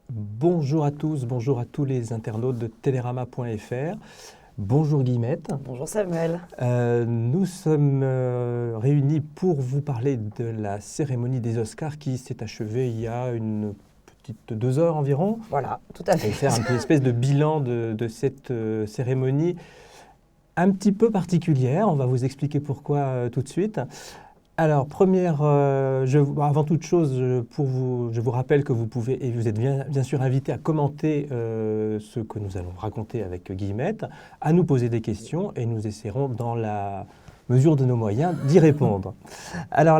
Bonjour à tous, bonjour à tous les internautes de Télérama.fr. Bonjour Guillemette. Bonjour Samuel. Nous sommes réunis pour vous parler de la cérémonie des Oscars qui s'est achevée il y a une petite 2 heures environ. Voilà, tout à fait. Et faire une espèce de bilan de cette cérémonie un petit peu particulière. On va vous expliquer pourquoi tout de suite. Alors, avant toute chose, je vous rappelle que vous pouvez, et vous êtes bien sûr invité à commenter ce que nous allons raconter avec Guillemette, à nous poser des questions et nous essaierons, dans la mesure de nos moyens, d'y répondre. Alors,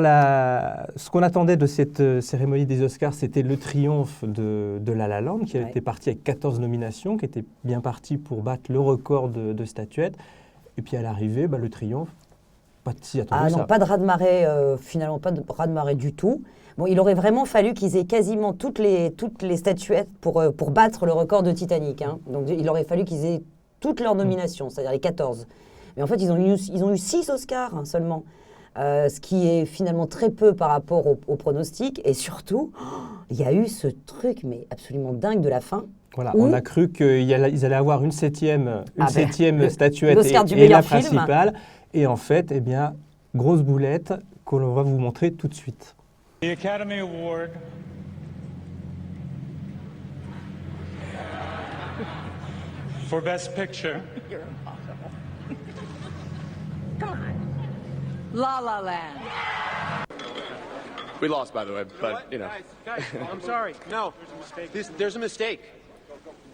ce qu'on attendait de cette cérémonie des Oscars, c'était le triomphe de La La Land, qui était parti avec 14 nominations, qui était bien parti pour battre le record de statuettes. Et puis à l'arrivée, le triomphe. Pas de raz-de-marée, finalement pas de raz-de-marée du tout. Bon, il aurait vraiment fallu qu'ils aient quasiment toutes les statuettes pour battre le record de Titanic. Hein. Donc il aurait fallu qu'ils aient toutes leurs nominations, c'est-à-dire les 14. Mais en fait, ils ont eu 6 Oscars seulement, ce qui est finalement très peu par rapport au pronostic. Et surtout, il y a eu ce truc mais absolument dingue de la fin. Voilà, on a cru qu'ils allaient avoir une septième statuette et la film. Principale. Et en fait, grosse boulette que l'on va vous montrer tout de suite. The Academy Award for Best Picture. You're impossible. Come on. La La Land. We lost, by the way, but, you know. Guys, I'm sorry. No, there's a mistake.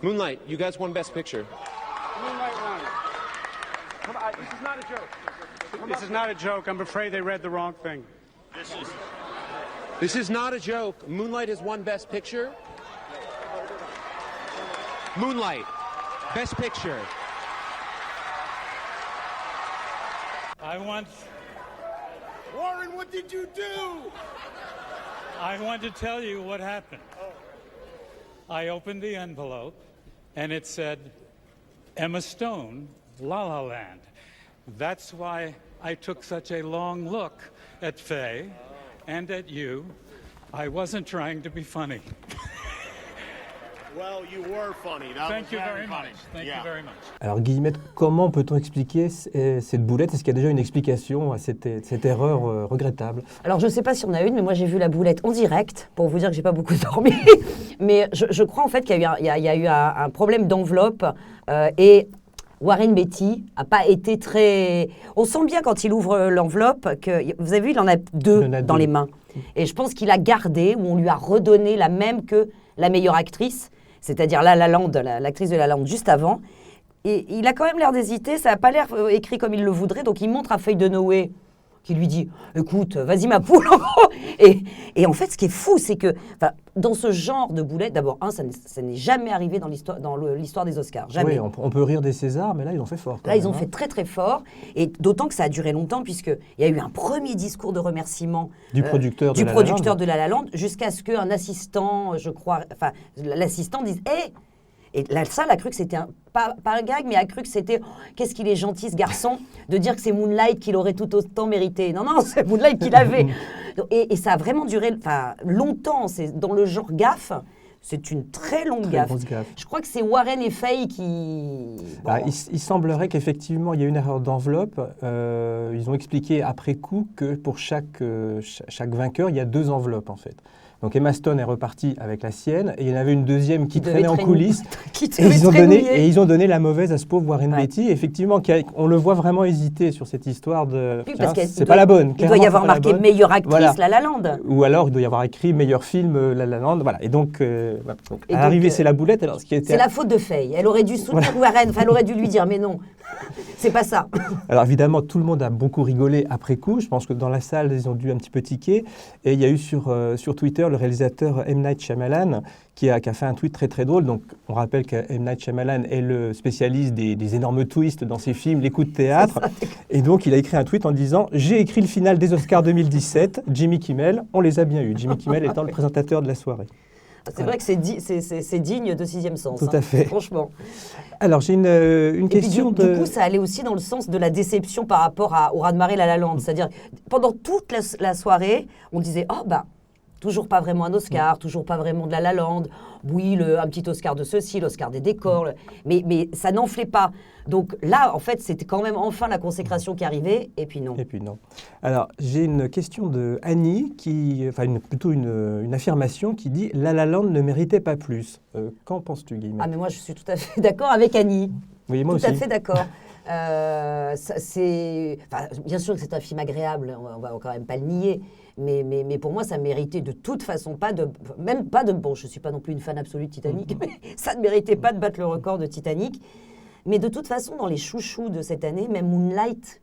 Moonlight, you guys won Best Picture. Moonlight won. Come on, this is not a joke. This is not a joke. I'm afraid they read the wrong thing. This is not a joke. Moonlight has won Best Picture. Moonlight, Best Picture. Warren, what did you do? I want to tell you what happened. I opened the envelope, and it said, Emma Stone, La La Land. That's why I took such a long look at Faye and at you. I wasn't trying to be funny. Well, you were funny. Thank you very much. Thank you very much. Alors Guillemette, comment peut-on expliquer cette boulette? Est-ce qu'il y a déjà une explication à cette erreur regrettable? Alors je ne sais pas si on a une, mais moi j'ai vu la boulette en direct, pour vous dire que j'ai pas beaucoup dormi. Mais je crois en fait qu'il y a eu un problème d'enveloppe et Warren Beatty n'a pas été très... On sent bien quand il ouvre l'enveloppe que, vous avez vu, il en a deux dans les mains. Et je pense qu'il a gardé, ou on lui a redonné la même que la meilleure actrice, c'est-à-dire La La Land, l'actrice de La La Land juste avant. Et il a quand même l'air d'hésiter, ça n'a pas l'air écrit comme il le voudrait, donc il montre à Faye Dunaway qui lui dit « Écoute, vas-y ma poule !» Et en fait, ce qui est fou, c'est que dans ce genre de boulette, d'abord, ça n'est jamais arrivé dans l'histoire des Oscars. Jamais. Oui, on peut rire des Césars, mais là, ils ont fait fort. Là, ils ont fait très, très fort. Et d'autant que ça a duré longtemps, puisqu'il y a eu un premier discours de remerciement du producteur de La La Land, jusqu'à ce qu'un assistant, je crois, l'assistant dise « Hé !» Et la salle a cru que c'était pas un gag, mais a cru que c'était qu'est-ce qu'il est gentil ce garçon de dire que c'est Moonlight qu'il aurait tout autant mérité. Non, c'est Moonlight qu'il avait. Et ça a vraiment duré longtemps. C'est dans le genre gaffe. C'est une très longue gaffe. Je crois que c'est Warren et Faye qui... Bon. Il semblerait qu'effectivement, il y a une erreur d'enveloppe. Ils ont expliqué après coup que pour chaque vainqueur, il y a 2 enveloppes en fait. Donc Emma Stone est repartie avec la sienne et il y en avait une deuxième qui traînait en coulisses. Et ils ont donné la mauvaise à ce pauvre Warren Beatty. Effectivement, on le voit vraiment hésiter sur cette histoire de... Oui, parce c'est pas la bonne. Il doit y avoir marqué meilleure actrice La La Land. Ou alors il doit y avoir écrit meilleur film La La Land. Voilà. Et donc, à l'arrivée, c'est la boulette. Alors, c'est la faute de Faye. Elle aurait dû soutenir Warren. Elle aurait dû lui dire, mais non, c'est pas ça. Alors évidemment, tout le monde a beaucoup rigolé après coup. Je pense que dans la salle, ils ont dû un petit peu tiquer. Et il y a eu sur Twitter le réalisateur M. Night Shyamalan qui a fait un tweet très très drôle. Donc on rappelle que M. Night Shyamalan est le spécialiste des énormes twists dans ses films, les coups de théâtre. Et donc il a écrit un tweet en disant « J'ai écrit le final des Oscars 2017, Jimmy Kimmel, on les a bien eus ». Jimmy Kimmel étant le présentateur de la soirée. C'est vrai que c'est digne de Sixième Sens. Tout à fait. Franchement. Alors, j'ai une question du coup, ça allait aussi dans le sens de la déception par rapport au raz-de-marée La La Land. C'est-à-dire, pendant toute la soirée, on disait « Oh, toujours pas vraiment un Oscar, toujours pas vraiment de La La Land. Oui, un petit Oscar de ceci, l'Oscar des décors, mais ça n'enflait pas. Donc là, en fait, c'était quand même enfin la consécration qui arrivait, et puis non. Et puis non. Alors, j'ai une question de Annie, plutôt une affirmation qui dit « La La Land ne méritait pas plus ». Qu'en penses-tu, Guillemette? Ah, mais moi, je suis tout à fait d'accord avec Annie. Oui, moi tout aussi. à fait d'accord. Bien sûr que c'est un film agréable, on va quand même pas le nier, mais pour moi, ça méritait de toute façon pas de... Même pas de... Bon, je suis pas non plus une fan absolue de Titanic, mais ça ne méritait pas de battre le record de Titanic. Mais de toute façon, dans les chouchous de cette année, même Moonlight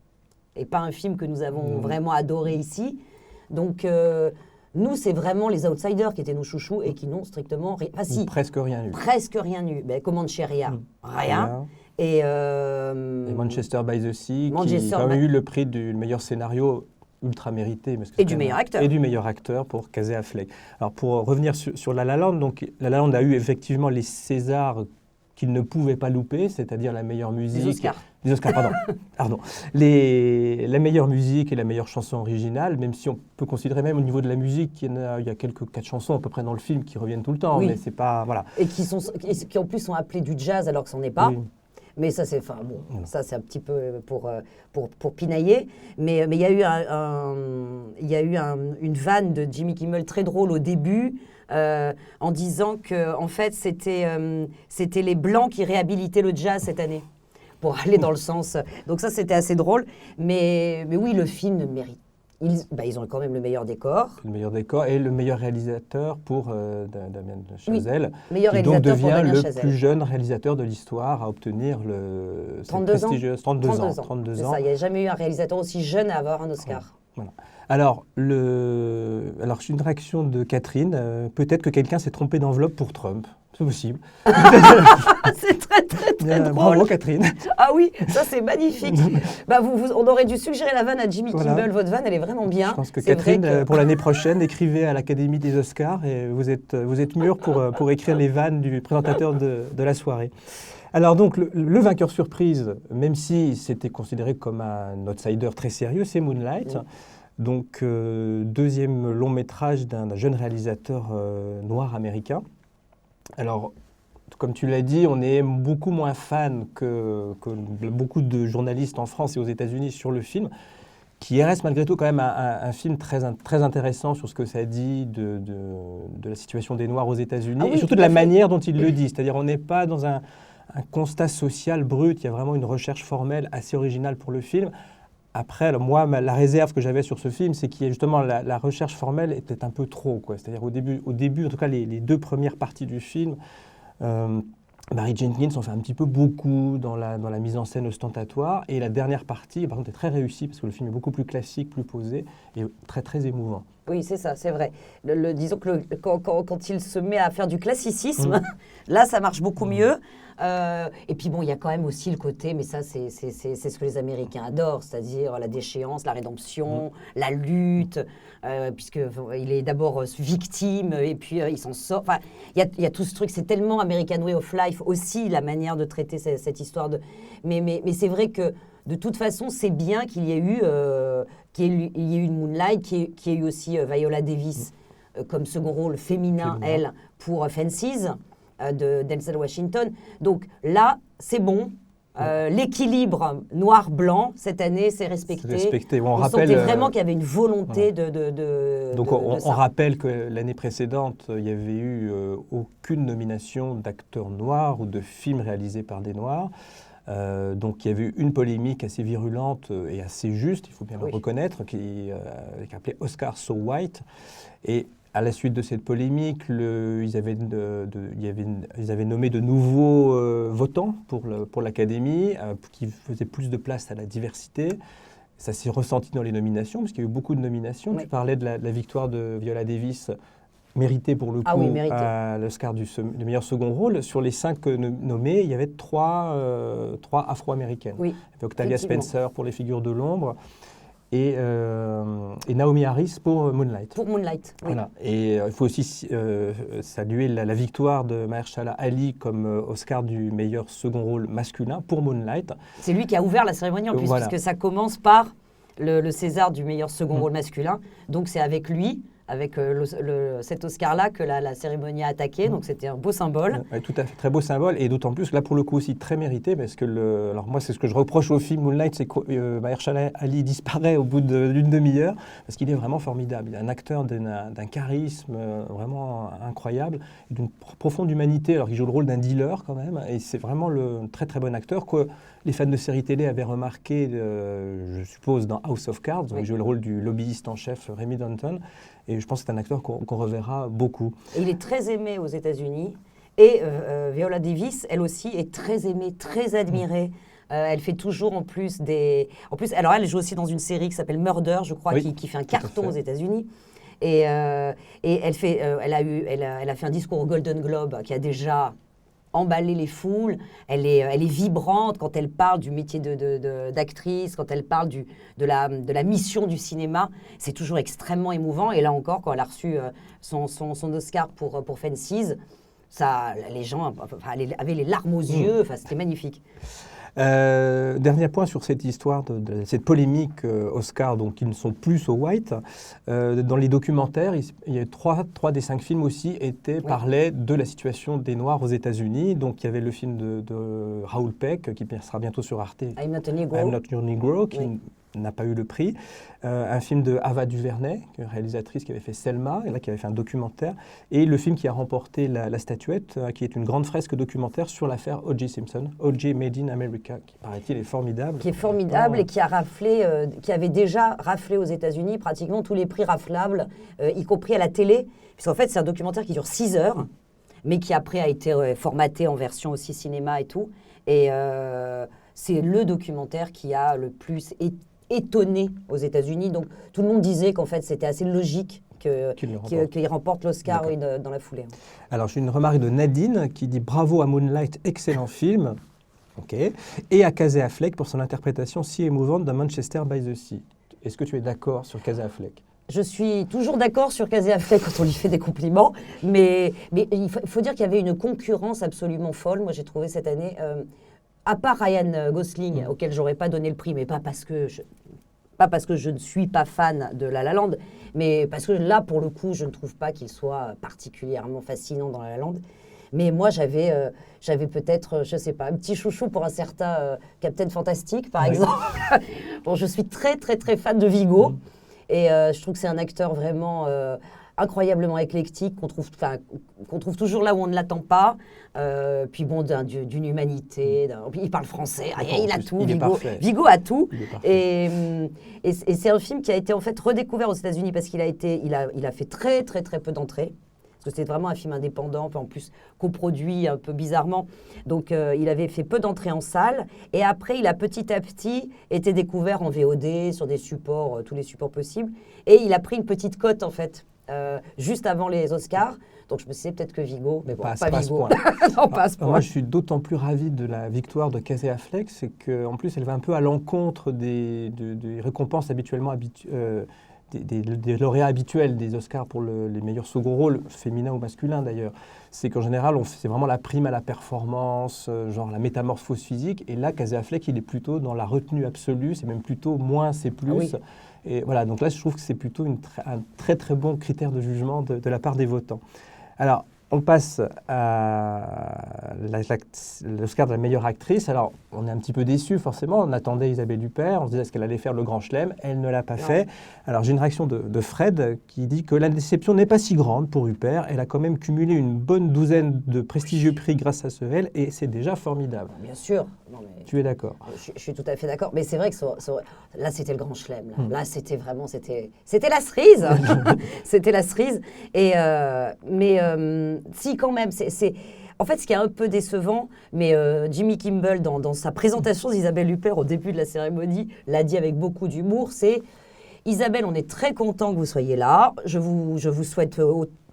n'est pas un film que nous avons vraiment adoré ici. Donc, nous, c'est vraiment les outsiders qui étaient nos chouchous et qui n'ont strictement rien... Enfin, si, presque rien eu. presque rien eu. Ben, Comancheria, rien. Et Manchester by the Sea, Manchester qui a quand même eu le prix du meilleur scénario ultra mérité. Parce que Et du meilleur acteur. Et du meilleur acteur pour Casey Affleck. Alors, pour revenir sur La La Land, donc, La La Land a eu effectivement les Césars qu'il ne pouvait pas louper, c'est-à-dire la meilleure musique... Les Oscars, pardon. La meilleure musique et la meilleure chanson originale, même si on peut considérer même au niveau de la musique qu'il y a 4 chansons à peu près dans le film qui reviennent tout le temps, mais c'est pas... Voilà. Et qui en plus sont appelées du jazz alors que ce n'en est pas. Oui. Mais ça, c'est ça, c'est un petit peu pour pinailler. Mais il y a eu une vanne de Jimmy Kimmel très drôle au début, en disant que en fait, c'était les Blancs qui réhabilitaient le jazz cette année, pour aller dans le sens... Donc ça, c'était assez drôle. Mais oui, le film mérite. Ils ont quand même le meilleur décor. Le meilleur décor et le meilleur réalisateur pour Damien Chazelle, meilleur qui donc réalisateur pour devient Damien le Chazelle. plus jeune réalisateur de l'histoire à obtenir le 32 ans. 32 ans. C'est ça, il n'y a jamais eu un réalisateur aussi jeune à avoir un Oscar. Voilà. Alors, c'est une réaction de Catherine. Peut-être que quelqu'un s'est trompé d'enveloppe pour Trump. C'est possible. C'est très, très, très drôle. Bravo, Catherine. Ah oui, ça c'est magnifique. On aurait dû suggérer la vanne à Jimmy Kimmel. Votre vanne, elle est vraiment bien. Je pense que Catherine, pour l'année prochaine, écrivez à l'Académie des Oscars et vous êtes mûre pour écrire les vannes du présentateur de la soirée. Alors donc, le vainqueur surprise, même si c'était considéré comme un outsider très sérieux, c'est Moonlight. Donc, deuxième long métrage d'un jeune réalisateur noir américain. Alors, comme tu l'as dit, on est beaucoup moins fan que beaucoup de journalistes en France et aux États-Unis sur le film, qui reste malgré tout quand même un film très intéressant sur ce que ça dit de la situation des Noirs aux États-Unis, et surtout de la manière dont il le dit. C'est-à-dire on n'est pas dans un constat social brut, il y a vraiment une recherche formelle assez originale pour le film. Après, alors moi, la réserve que j'avais sur ce film, c'est qu'il y a justement la recherche formelle était un peu trop, quoi. C'est-à-dire au début, en tout cas les 2 premières parties du film, Barry Jenkins en fait un petit peu beaucoup dans la mise en scène ostentatoire, et la dernière partie, par contre, est très réussie parce que le film est beaucoup plus classique, plus posé et très très émouvant. Oui, c'est ça, c'est vrai. Disons que quand il se met à faire du classicisme, là, ça marche beaucoup mieux. Et puis bon, il y a quand même aussi le côté, mais ça, c'est ce que les Américains adorent, c'est-à-dire la déchéance, la rédemption, la lutte, puisqu'il est d'abord victime, et puis il s'en sort. Enfin, il y a tout ce truc, c'est tellement American Way of Life aussi, la manière de traiter cette histoire de... Mais c'est vrai que, de toute façon, c'est bien qu'il y ait eu une Moonlight, qu'il y ait eu aussi Viola Davis comme second rôle féminin, elle, pour Fences, de Denzel Washington. Donc là, c'est bon. L'équilibre noir-blanc, cette année, c'est respecté. C'est respecté. On sentait vraiment qu'il y avait une volonté Donc on rappelle que l'année précédente, il n'y avait eu aucune nomination d'acteurs noirs ou de films réalisés par des Noirs. Donc il y avait eu une polémique assez virulente et assez juste, il faut bien le reconnaître, qui appelait Oscar So White. Et à la suite de cette polémique, ils avaient nommé de nouveaux votants pour l'Académie, qui faisaient plus de place à la diversité. Ça s'est ressenti dans les nominations, parce qu'il y a eu beaucoup de nominations. Tu parlais de la victoire de Viola Davis, méritée pour le coup à l'Oscar du meilleur second rôle. Sur les 5 nommés, il y avait 3 afro-américaines. Oui, il y avait Octavia Spencer pour Les Figures de l'ombre et Naomi Harris pour Moonlight. Pour Moonlight, oui. Voilà. Et il faut aussi saluer la victoire de Mahershala Ali comme Oscar du meilleur second rôle masculin pour Moonlight. C'est lui qui a ouvert la cérémonie en plus, puisque ça commence par le César du meilleur second rôle masculin. Donc c'est avec lui, avec cet Oscar-là que la cérémonie a attaqué. Donc c'était un beau symbole. Ouais, tout à fait, très beau symbole, et d'autant plus, là pour le coup aussi très mérité, parce que alors moi c'est ce que je reproche au film Moonlight, c'est que Mahershala Ali disparaît au bout d'une demi-heure, parce qu'il est vraiment formidable. Il est un acteur d'un charisme vraiment incroyable, d'une profonde humanité, alors qu'il joue le rôle d'un dealer quand même, et c'est vraiment un très très bon acteur que les fans de séries télé avaient remarqué, je suppose, dans House of Cards, où il joue le rôle du lobbyiste en chef Remy Danton, et je pense que c'est un acteur qu'on reverra beaucoup. Et il est très aimé aux États-Unis. Et Viola Davis, elle aussi, est très aimée, très admirée. Elle fait toujours en plus alors elle joue aussi dans une série qui s'appelle Murder, je crois, qui fait un carton aux États-Unis. Et elle a fait un discours au Golden Globe qui a déjà emballé les foules. Elle est vibrante quand elle parle du métier d'actrice, quand elle parle de la mission du cinéma. C'est toujours extrêmement émouvant. Et là encore, quand elle a reçu son Oscar pour Fences, les gens avaient les larmes aux yeux. C'était magnifique. Dernier point sur cette histoire, cette polémique Oscar, donc qui ne sont plus au White. Dans les documentaires, il y a 3 des 5 films aussi parlaient de la situation des Noirs aux États-Unis. Donc il y avait le film de Raoul Peck, qui sera bientôt sur Arte, I'm Not a Negro. I'm Not Your Negro, qui n'a pas eu le prix. Un film de Ava DuVernay, réalisatrice qui avait fait Selma, et là qui avait fait un documentaire. Et le film qui a remporté la statuette, qui est une grande fresque documentaire sur l'affaire O.J. Simpson, O.J. Made in America, qui paraît-il est formidable. Qui est formidable et qui avait déjà raflé aux États-Unis pratiquement tous les prix raflables, y compris à la télé. Puisqu'en fait, c'est un documentaire qui dure 6 heures, mais qui après a été formaté en version aussi cinéma et tout. Et c'est le documentaire qui a le plus étonné aux États-Unis. Donc tout le monde disait qu'en fait c'était assez logique qu'il remporte l'Oscar dans la foulée. Alors j'ai une remarque de Nadine qui dit bravo à Moonlight, excellent film. Et à Casey Affleck pour son interprétation si émouvante de Manchester by the Sea. Est-ce que tu es d'accord sur Casey Affleck ? Je suis toujours d'accord sur Casey Affleck quand on lui fait des compliments, mais il faut dire qu'il y avait une concurrence absolument folle. Moi j'ai trouvé cette année... à part Ryan Gosling, auquel j'aurais pas donné le prix, mais pas parce que je ne suis pas fan de La La Land, mais parce que là, pour le coup, je ne trouve pas qu'il soit particulièrement fascinant dans La La Land. Mais moi, j'avais peut-être, je sais pas, un petit chouchou pour un certain Captain Fantastic, par exemple. Bon, je suis très, très, très fan de Viggo, et je trouve que c'est un acteur vraiment... incroyablement éclectique, qu'on trouve toujours là où on ne l'attend pas. Puis bon, d'une humanité. Il parle français, il a tout. Viggo a tout. Et c'est un film qui a été en fait redécouvert aux États-Unis parce qu'il a fait très, très, très peu d'entrées. Parce que c'était vraiment un film indépendant, en plus coproduit un peu bizarrement. Donc il avait fait peu d'entrées en salle. Et après, il a petit à petit été découvert en VOD, sur des supports, tous les supports possibles. Et il a pris une petite cote en fait. Juste avant les Oscars. Donc je me disais peut-être que Viggo, mais bon, pas Viggo. Non, pas à ce point. Moi, je suis d'autant plus ravi de la victoire de Casey Affleck, c'est qu'en plus, elle va un peu à l'encontre des récompenses habituellement des lauréats habituels des Oscars pour les meilleurs second rôles, féminins ou masculins d'ailleurs. C'est qu'en général, c'est vraiment la prime à la performance, genre la métamorphose physique. Et là, Casey Affleck, il est plutôt dans la retenue absolue, c'est même plutôt moins, c'est plus. Ah oui. Et voilà, donc là, je trouve que c'est plutôt un très très bon critère de jugement de la part des votants. Alors, on passe à l'Oscar de la meilleure actrice. Alors, on est un petit peu déçus, forcément. On attendait Isabelle Huppert. On se disait est-ce qu'elle allait faire le grand chelem. Elle ne l'a pas fait. Alors, j'ai une réaction de Fred qui dit que la déception n'est pas si grande pour Huppert. Elle a quand même cumulé une bonne douzaine de prestigieux prix grâce à ce elle, et c'est déjà formidable. Bien sûr. Non, mais tu es d'accord? Je suis tout à fait d'accord. Mais c'est vrai que là, c'était le grand chelem. Là, c'était vraiment... C'était la cerise. C'était la cerise. Si, quand même, en fait, ce qui est un peu décevant, mais Jimmy Kimmel, dans sa présentation d'Isabelle Huppert au début de la cérémonie, l'a dit avec beaucoup d'humour, c'est « Isabelle, on est très content que vous soyez là. Je vous souhaite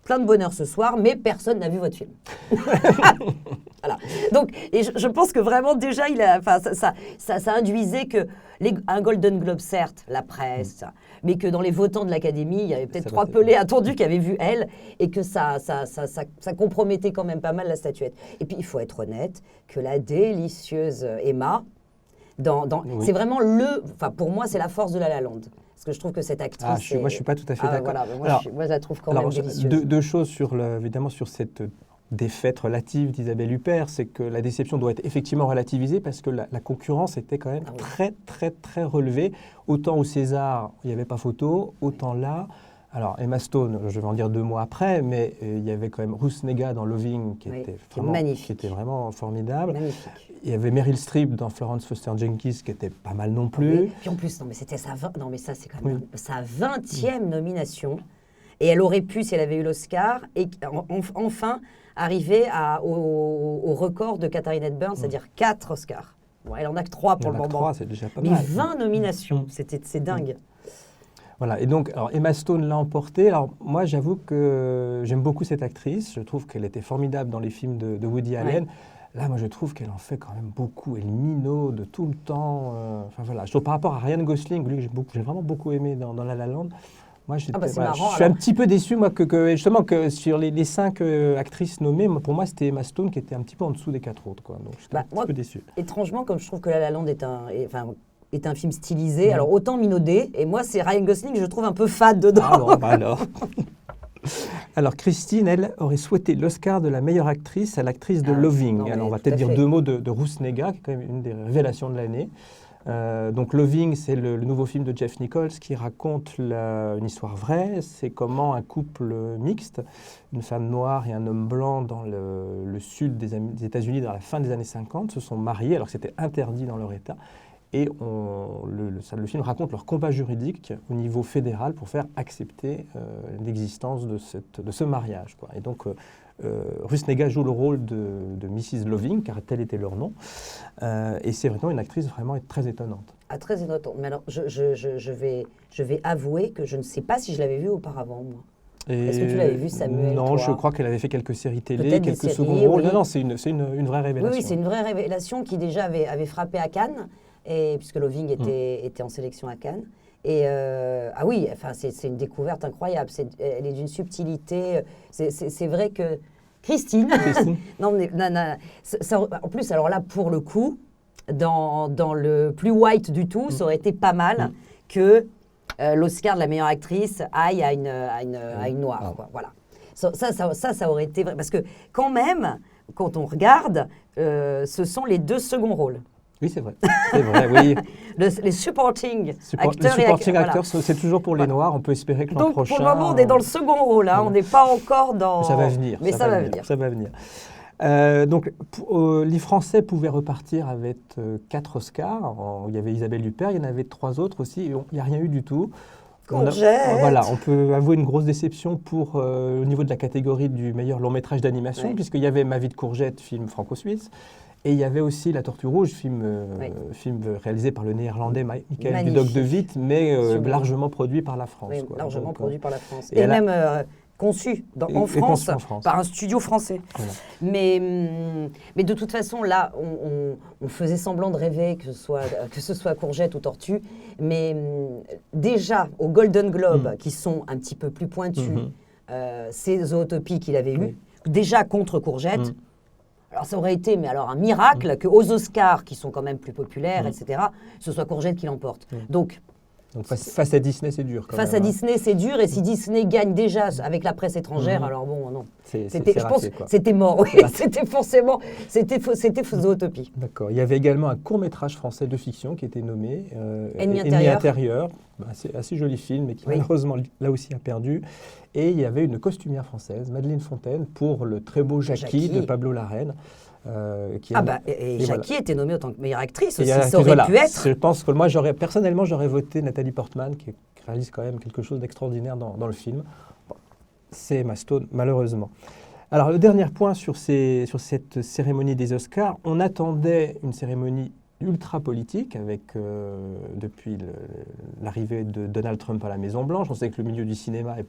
plein de bonheur ce soir, mais personne n'a vu votre film. » Voilà. Donc, et je pense que vraiment, déjà, ça induisait que un Golden Globe, certes, la presse, mais que dans les votants de l'Académie, il y avait peut-être 3 pelés attendus qui avaient vu elle, et que ça compromettait quand même pas mal la statuette. Et puis, il faut être honnête, que la délicieuse Emma, c'est vraiment pour moi, c'est la force de La La Land. Parce que je trouve que cette actrice... Moi, je suis pas tout à fait d'accord. Voilà, mais moi, Alors, moi, je la trouve quand même délicieuse. Deux choses évidemment sur cette défaite relative d'Isabelle Huppert, c'est que la déception doit être effectivement relativisée parce que la concurrence était quand même très, très, très relevée. Autant au César, il n'y avait pas photo, autant là... Alors, Emma Stone, je vais en dire 2 mois après, mais il y avait quand même Ruth Negga dans Loving qui était vraiment formidable. Magnifique. Il y avait Meryl Streep dans Florence Foster Jenkins qui était pas mal non plus. Oui. Puis en plus, c'était sa 20e nomination. Et elle aurait pu, si elle avait eu l'Oscar, et enfin arriver au record de Katharine Hepburn, c'est-à-dire 4 Oscars. Bon, elle en a que 3 pour le moment. 3, c'est déjà pas mais mal. 20 nominations, c'est dingue. Voilà, et donc Emma Stone l'a emporté. Alors moi, j'avoue que j'aime beaucoup cette actrice. Je trouve qu'elle était formidable dans les films de Woody Allen. Là, moi, je trouve qu'elle en fait quand même beaucoup. Elle minaude tout le temps. Enfin voilà, je trouve par rapport à Ryan Gosling, lui, j'ai vraiment beaucoup aimé dans La La Land. Moi, marrant, je suis un petit peu déçu, moi, justement, que sur les 5 actrices nommées, pour moi, c'était Emma Stone qui était un petit peu en dessous des 4 autres, quoi. Donc, j'étais un petit peu déçu. Étrangement, comme je trouve que La La Land est un film stylisé, alors autant minaudé, et moi, c'est Ryan Gosling que je trouve un peu fade dedans. Ah bon, alors. Alors, Christine, elle, aurait souhaité l'Oscar de la meilleure actrice à l'actrice de Loving. Alors, on va peut-être dire 2 mots de Ruth Negga, qui est quand même une des révélations de l'année. Donc Loving, c'est le nouveau film de Jeff Nichols qui raconte une histoire vraie. C'est comment un couple mixte, une femme noire et un homme blanc dans le sud des États-Unis dans la fin des années 50, se sont mariés alors que c'était interdit dans leur État. Et le film raconte leur combat juridique au niveau fédéral pour faire accepter l'existence de ce mariage, quoi. Et donc Ruth Negga joue le rôle de Mrs. Loving, car tel était leur nom. Et c'est vraiment une actrice vraiment très étonnante. Ah, très étonnante. Mais alors, je vais avouer que je ne sais pas si je l'avais vue auparavant, moi. Est-ce que tu l'avais vue, Samuel? Non, toi? je crois qu'elle avait fait quelques séries télé, Peut-être quelques séries, seconds rôles. oui. Non, c'est une vraie révélation. Oui, c'est une vraie révélation qui déjà avait frappé à Cannes, puisque Loving était en sélection à Cannes. Et c'est une découverte incroyable. Elle est d'une subtilité. C'est vrai que Christine. Non, mais, en plus, alors là, pour le coup, dans le plus white du tout, ça aurait été pas mal que l'Oscar de la meilleure actrice aille à une noire. Quoi, voilà. Ça aurait été vrai. Parce que quand même, quand on regarde, ce sont les 2 seconds rôles. Oui, c'est vrai. C'est vrai, oui. Les supporting acteurs. Les supporting acteurs, voilà. c'est toujours pour les Noirs. On peut espérer que l'an prochain... Donc, pour le moment, on est dans le second rôle. Hein, on n'est pas encore dans... Ça va venir. Mais ça va venir. Ça va venir. Donc, les Français pouvaient repartir avec 4 Oscars. Il y avait Isabelle Huppert, il y en avait 3 autres aussi. Il n'y a rien eu du tout. Courgette. On peut avouer une grosse déception au niveau de la catégorie du meilleur long métrage d'animation, puisqu'il y avait Ma vie de Courgette, film franco-suisse. Et il y avait aussi La Tortue Rouge, film réalisé par le néerlandais Michael Dudok de Witt, mais largement produit par la France. Oui, quoi. Largement produit par la France. Et même conçu en France par un studio français. Voilà. Mais de toute façon, là, on faisait semblant de rêver que ce soit Courgette ou Tortue. Mais déjà, aux Golden Globes, qui sont un petit peu plus pointus, c'est Zootopie qu'il avait eu, déjà contre Courgette. Alors ça aurait été un miracle qu'aux Oscars, qui sont quand même plus populaires, etc., ce soit Courgette qui l'emporte. Donc face à Disney, c'est dur. Face à Disney, c'est dur. Et si Disney gagne déjà avec la presse étrangère, alors bon, non. Je pense que c'était mort. Oui, c'était forcément... C'était Zootopie. D'accord. Il y avait également un court-métrage français de fiction qui était nommé Ennemi intérieur. Assez joli film, mais qui malheureusement, là aussi, a perdu. Et il y avait une costumière française, Madeleine Fontaine, pour le très beau Jackie de Pablo Larraine. Jackie était nommée en tant que meilleure actrice aussi, ça aurait pu être. Je pense que moi, personnellement, j'aurais voté Nathalie Portman, qui réalise quand même quelque chose d'extraordinaire dans le film. Bon, c'est Emma Stone, malheureusement. Alors, le dernier point sur cette cérémonie des Oscars, on attendait une cérémonie ultra politique avec, depuis l'arrivée de Donald Trump à la Maison-Blanche. On sait que le milieu du cinéma est,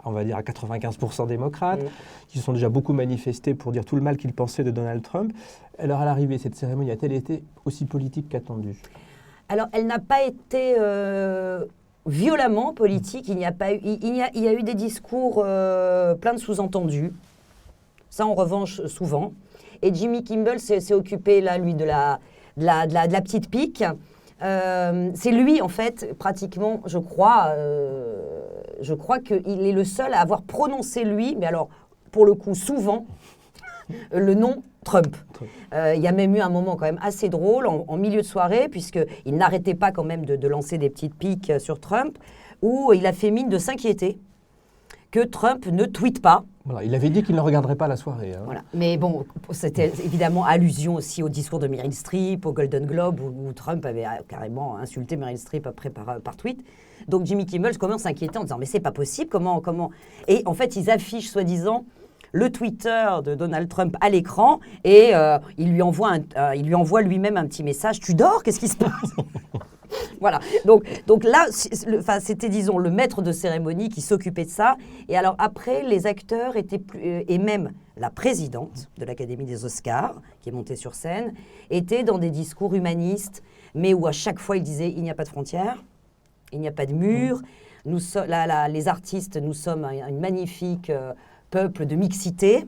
on va dire, à 95% démocrates, qui se sont déjà beaucoup manifestés pour dire tout le mal qu'ils pensaient de Donald Trump. Alors, à l'arrivée, cette cérémonie a-t-elle été aussi politique qu'attendue? Alors, elle n'a pas été violemment politique. Il y a eu des discours pleins de sous-entendus. Ça, en revanche, souvent. Et Jimmy Kimmel s'est occupé, là, lui, de la petite pique. C'est lui, en fait, pratiquement, je crois qu'il est le seul à avoir prononcé, lui, mais alors, pour le coup, souvent, le nom Trump. Il y a même eu un moment quand même assez drôle en milieu de soirée, puisqu'il n'arrêtait pas quand même de lancer des petites piques sur Trump, où il a fait mine de s'inquiéter que Trump ne tweete pas. Voilà, il avait dit qu'il ne regarderait pas la soirée. Hein. Voilà. Mais bon, c'était évidemment allusion aussi au discours de Meryl Streep, au Golden Globe, où Trump avait carrément insulté Meryl Streep après par tweet. Donc Jimmy Kimmel commence à s'inquiéter en disant « Mais c'est pas possible, comment ?» Et en fait, ils affichent soi-disant le Twitter de Donald Trump à l'écran et il lui envoie lui-même un petit message « Tu dors ? Qu'est-ce qui se passe ?» Voilà, donc là, c'était, disons, le maître de cérémonie qui s'occupait de ça. Et alors après, les acteurs étaient et même la présidente de l'Académie des Oscars, qui est montée sur scène, étaient dans des discours humanistes, mais où à chaque fois, ils disaient « Il n'y a pas de frontières, il n'y a pas de mur, les artistes, nous sommes un magnifique peuple de mixité.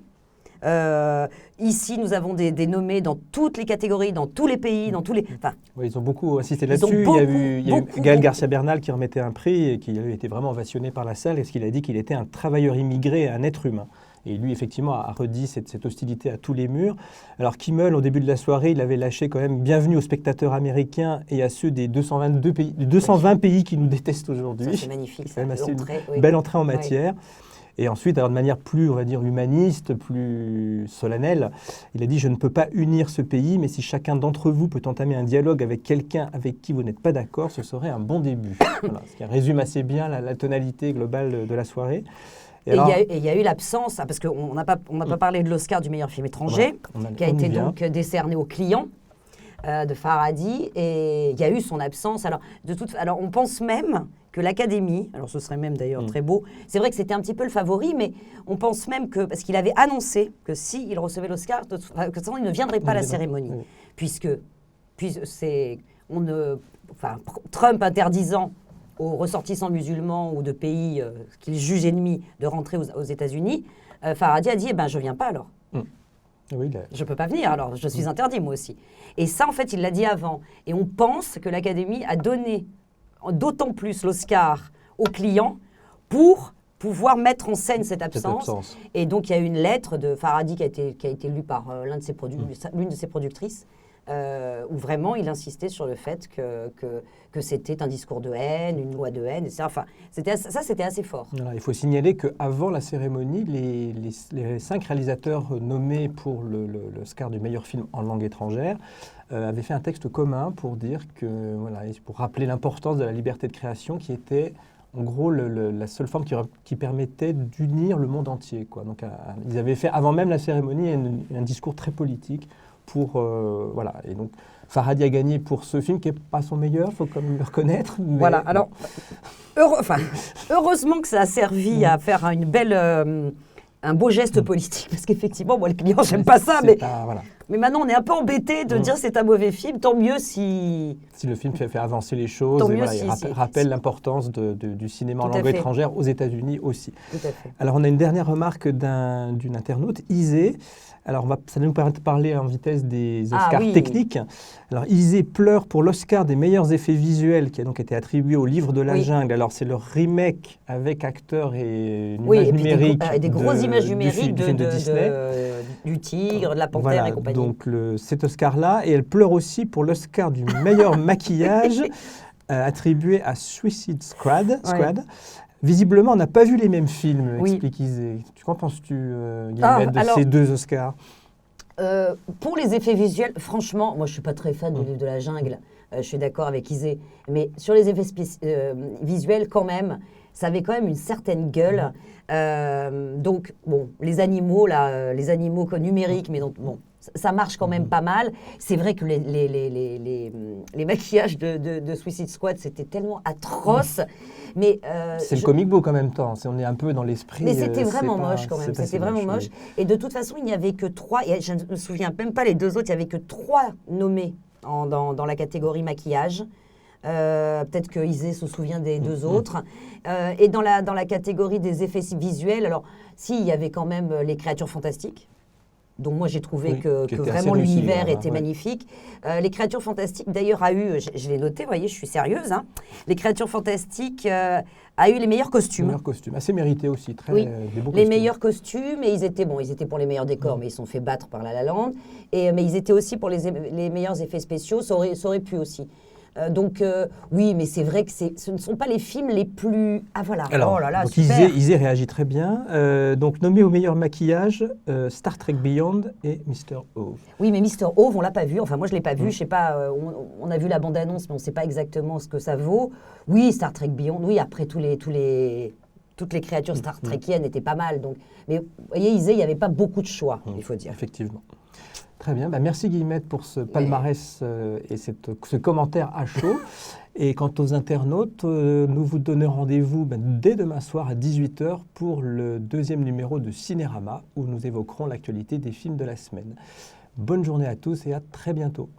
Ici, nous avons des nommés dans toutes les catégories, dans tous les pays, dans tous les... Enfin, oui, ils ont beaucoup insisté là-dessus. Il y a eu Gaël Garcia Bernal qui remettait un prix et qui avait été vraiment ovationné par la salle, parce qu'il a dit qu'il était un travailleur immigré, un être humain. Et lui, effectivement, a redit cette hostilité à tous les murs. Alors Kimmel, au début de la soirée, il avait lâché quand même bienvenue aux spectateurs américains et à ceux des 220 pays qui nous détestent aujourd'hui. Ça, c'est magnifique. C'est quand même assez belle entrée en matière. Oui. Et ensuite, alors de manière plus, on va dire, humaniste, plus solennelle, il a dit « Je ne peux pas unir ce pays, mais si chacun d'entre vous peut entamer un dialogue avec quelqu'un avec qui vous n'êtes pas d'accord, ce serait un bon début. » Voilà, ce qui résume assez bien la tonalité globale de la soirée. Et il y a eu l'absence, parce qu'on n'a pas parlé de l'Oscar du meilleur film étranger, qui a été donc décerné au Client de Farhadi, et il y a eu son absence. Alors on pense même que l'Académie, alors ce serait même d'ailleurs très beau, c'est vrai que c'était un petit peu le favori, mais on pense même que, parce qu'il avait annoncé que s'il recevait l'Oscar, que sinon il ne viendrait pas à la cérémonie, puisque Trump interdisant aux ressortissants musulmans ou de pays qu'il juge ennemis de rentrer aux États-Unis, Farhadi a dit « je ne viens pas alors ». Oui, je ne peux pas venir, alors je suis interdit moi aussi. Et ça, en fait, il l'a dit avant. Et on pense que l'Académie a donné d'autant plus l'Oscar aux clients pour pouvoir mettre en scène cette absence. Et donc, il y a eu une lettre de Farhadi qui a été lue par l'une de ses productrices, où vraiment il insistait sur le fait que c'était un discours de haine, une loi de haine, etc. Enfin, c'était assez fort. Voilà, il faut signaler qu'avant la cérémonie, les 5 réalisateurs nommés pour l'Oscar du meilleur film en langue étrangère avaient fait un texte commun pour dire que, voilà, pour rappeler l'importance de la liberté de création qui était en gros la seule forme qui permettait d'unir le monde entier, quoi. Donc, ils avaient fait avant même la cérémonie un discours très politique. Voilà. Et donc, Farhadi a gagné pour ce film qui n'est pas son meilleur, il faut quand même le reconnaître. Mais voilà, alors, heureusement que ça a servi à faire un beau geste politique, parce qu'effectivement, moi, le client, j'aime pas ça, mais maintenant, on est un peu embêté de dire c'est un mauvais film, tant mieux si le film fait avancer les choses, et voilà, il rappelle l'importance du cinéma en langue étrangère aux États-Unis aussi. Tout à fait. Alors, on a une dernière remarque d'une internaute, Isée. Alors, ça va nous permettre de parler en vitesse des Oscars techniques. Alors, Isée pleure pour l'Oscar des meilleurs effets visuels qui a donc été attribué au Livre de la Jungle. Alors, c'est le remake avec acteurs et une image numérique. Des grosses images numériques du film de Disney. Du tigre, de la panthère et compagnie. Donc, cet Oscar-là. Et elle pleure aussi pour l'Oscar du meilleur maquillage attribué à Suicide Squad. Visiblement, on n'a pas vu les mêmes films, explique Isée. Qu'en penses-tu, Guillemette, de ces 2 Oscars ? Pour les effets visuels, franchement, moi je ne suis pas très fan du Livre de la Jungle, je suis d'accord avec Isée, mais sur les effets visuels, quand même, ça avait quand même une certaine gueule. Donc, bon, les animaux numériques, mais donc, bon, ça marche quand même pas mal. C'est vrai que les maquillages de Suicide Squad, c'était tellement atroce. Mais c'est le comic book en même temps. On est un peu dans l'esprit. Mais c'était vraiment moche quand même. C'était vraiment moche. Et de toute façon, il n'y avait que 3. Et je ne me souviens même pas les 2 autres. Il n'y avait que 3 nommés dans la catégorie maquillage. Peut-être que Isée se souvient des 2 autres. Et dans la catégorie des effets visuels, alors, il y avait quand même les créatures fantastiques. dont moi j'ai trouvé Oui, que qui était assez vraiment réussi, l'univers voilà, était ouais. magnifique. Les Créatures Fantastiques, d'ailleurs, a eu, je l'ai noté, vous voyez, je suis sérieuse, hein. Les Créatures Fantastiques a eu les meilleurs costumes. Meilleur costume, assez mérité aussi, très Oui, des beaux les costumes. meilleurs costumes, et ils étaient pour les meilleurs décors, mais ils se sont fait battre par La La Land. Mais ils étaient aussi pour les meilleurs effets spéciaux, ça aurait pu aussi. Oui, mais c'est vrai que ce ne sont pas les films les plus... Ah voilà, Alors, oh là là, donc super. Isée réagit très bien. Donc, nommé au meilleur maquillage, Star Trek Beyond et Mr. O. Oui, mais Mr. Ove, on l'a pas vu. Enfin, moi, je l'ai pas vu. Je sais pas. On a vu la bande-annonce, mais on sait pas exactement ce que ça vaut. Oui, Star Trek Beyond. Oui, après toutes les créatures Star Trekiennes étaient pas mal. Donc, mais vous voyez, Isée, il n'y avait pas beaucoup de choix, il faut dire. Effectivement. Très bien. Merci Guillemette pour ce palmarès et ce commentaire à chaud. Et quant aux internautes, nous vous donnons rendez-vous dès demain soir à 18h pour le 2e numéro de Cinérama où nous évoquerons l'actualité des films de la semaine. Bonne journée à tous et à très bientôt.